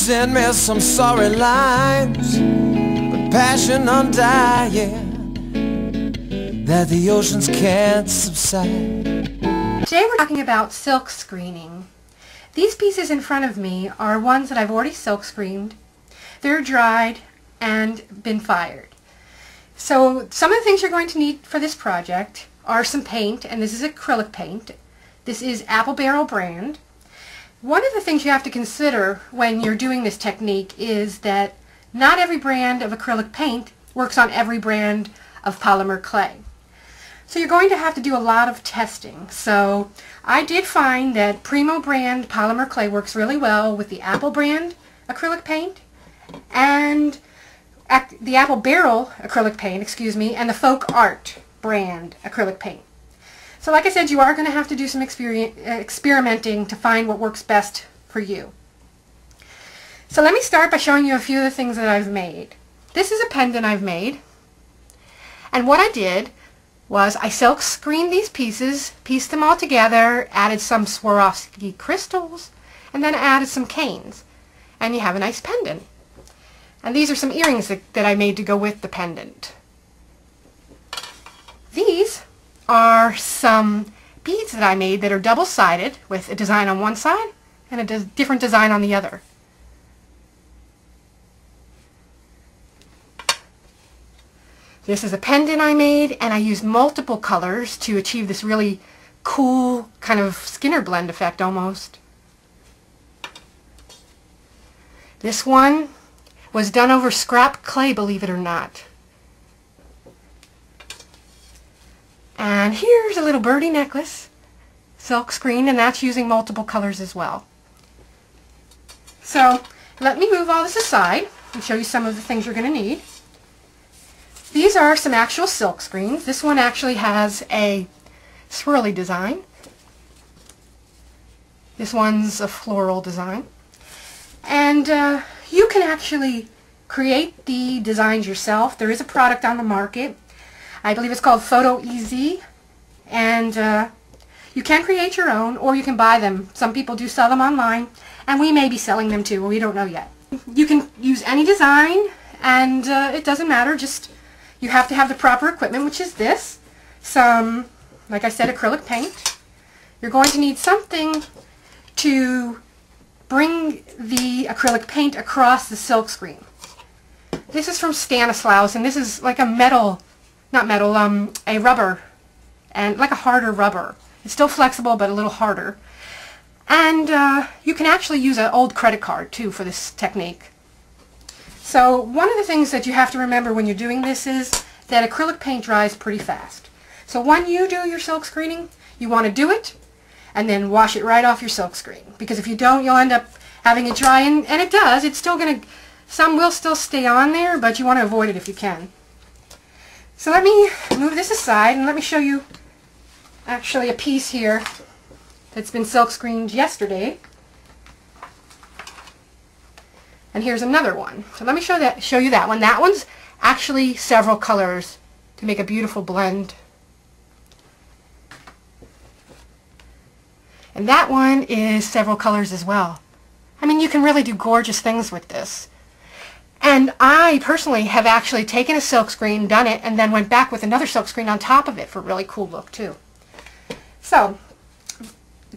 send me some sorry lines, but passion undying, that the oceans can't subside. Today we're talking about silk screening. These pieces in front of me are ones that I've already silk screened. They're dried and been fired. So some of the things you're going to need for this project are some paint, and this is acrylic paint. This is Apple Barrel brand. One of the things you have to consider when you're doing this technique is that not every brand of acrylic paint works on every brand of polymer clay. So you're going to have to do a lot of testing. So I did find that Primo brand polymer clay works really well with the Apple brand acrylic paint and the Apple Barrel acrylic paint, and the Folk Art brand acrylic paint. So like I said, you are going to have to do some experimenting to find what works best for you. So let me start by showing you a few of the things that I've made. This is a pendant I've made, and what I did was I silk screened these pieces, pieced them all together, added some Swarovski crystals, and then added some canes, and you have a nice pendant. And these are some earrings that I made to go with the pendant. These are some beads that I made that are double-sided with a design on one side and a different design on the other. This is a pendant I made, and I used multiple colors to achieve this really cool kind of Skinner blend effect almost. This one was done over scrap clay, believe it or not. And here's a little birdie necklace, silk screen, and that's using multiple colors as well. So let me move all this aside and show you some of the things you're going to need. These are some actual silk screens. This one actually has a swirly design. This one's a floral design. And you can actually create the designs yourself. There is a product on the market. I believe it's called Photo Easy, and you can create your own, or you can buy them. Some people do sell them online, and we may be selling them too. We don't know yet. You can use any design, and it doesn't matter. Just you have to have the proper equipment, which is this. Some, like I said, acrylic paint. You're going to need something to bring the acrylic paint across the silk screen. This is from Stanislaus, and this is like a a rubber, and like a harder rubber. It's still flexible, but a little harder. And you can actually use an old credit card too for this technique. So one of the things that you have to remember when you're doing this is that acrylic paint dries pretty fast. So when you do your silk screening, you want to do it and then wash it right off your silk screen, because if you don't, you'll end up having it dry, and it does. It's still going to, some will still stay on there, but you want to avoid it if you can. So let me move this aside and let me show you actually a piece here that's been silk screened yesterday. And here's another one. So let me show you that one. That one's actually several colors to make a beautiful blend. And that one is several colors as well. I mean, you can really do gorgeous things with this. And I personally have actually taken a silk screen, done it, and then went back with another silk screen on top of it for a really cool look too. So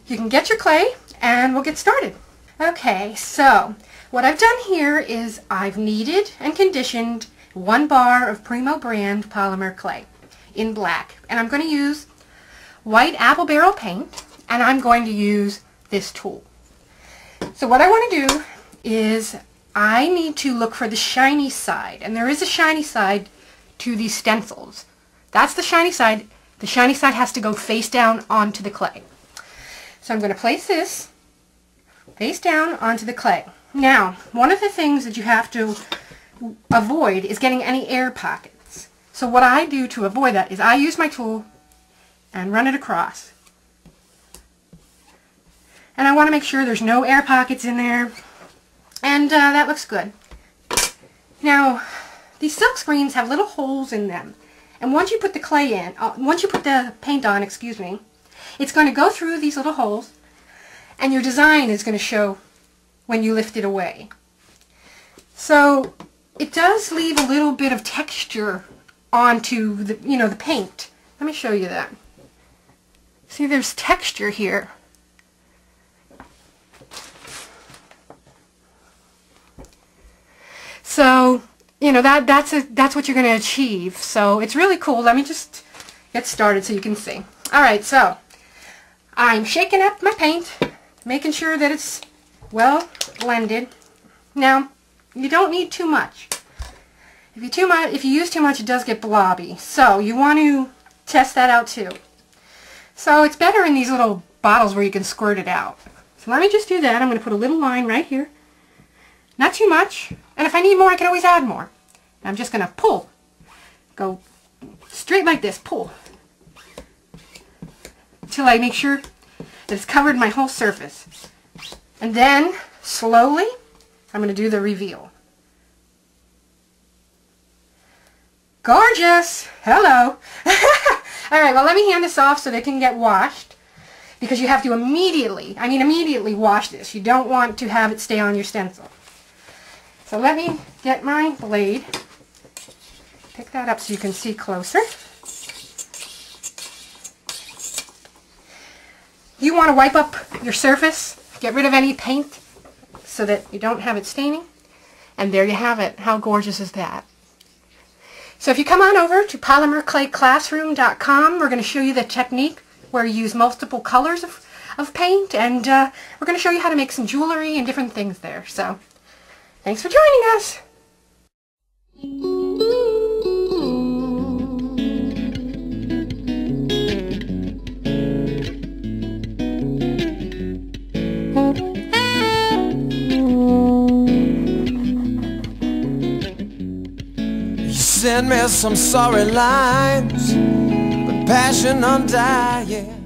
you can get your clay and we'll get started. Okay, so what I've done here is I've kneaded and conditioned 1 bar of Primo brand polymer clay in black, and I'm going to use white Apple Barrel paint, and I'm going to use this tool. So what I want to do is I need to look for the shiny side, and there is a shiny side to these stencils. That's the shiny side. The shiny side has to go face down onto the clay. So I'm going to place this face down onto the clay. Now, one of the things that you have to avoid is getting any air pockets. So what I do to avoid that is I use my tool and run it across. And I want to make sure there's no air pockets in there. And that looks good. Now, these silk screens have little holes in them. And once you put the clay in, once you put the paint on, it's going to go through these little holes, and your design is going to show when you lift it away. So it does leave a little bit of texture onto the, the paint. Let me show you that. See, there's texture here. So, that's what you're going to achieve. So it's really cool. Let me just get started so you can see. Alright, so I'm shaking up my paint, making sure that it's well blended. Now, you don't need too much. If you use too much, it does get blobby. So you want to test that out too. So it's better in these little bottles where you can squirt it out. So let me just do that. I'm going to put a little line right here. Not too much. And if I need more, I can always add more. I'm just going to pull. Go straight like this. Pull. Until I make sure that it's covered my whole surface. And then, slowly, I'm going to do the reveal. Gorgeous! Hello! Alright, well let me hand this off so they can get washed. Because you have to immediately wash this. You don't want to have it stay on your stencil. So let me get my blade. Pick that up so you can see closer. You want to wipe up your surface, get rid of any paint so that you don't have it staining. And there you have it. How gorgeous is that? So if you come on over to polymerclayclassroom.com, we're going to show you the technique where you use multiple colors of paint, and we're going to show you how to make some jewelry and different things there. So thanks for joining us. Send me some sorry lines, but passion undying.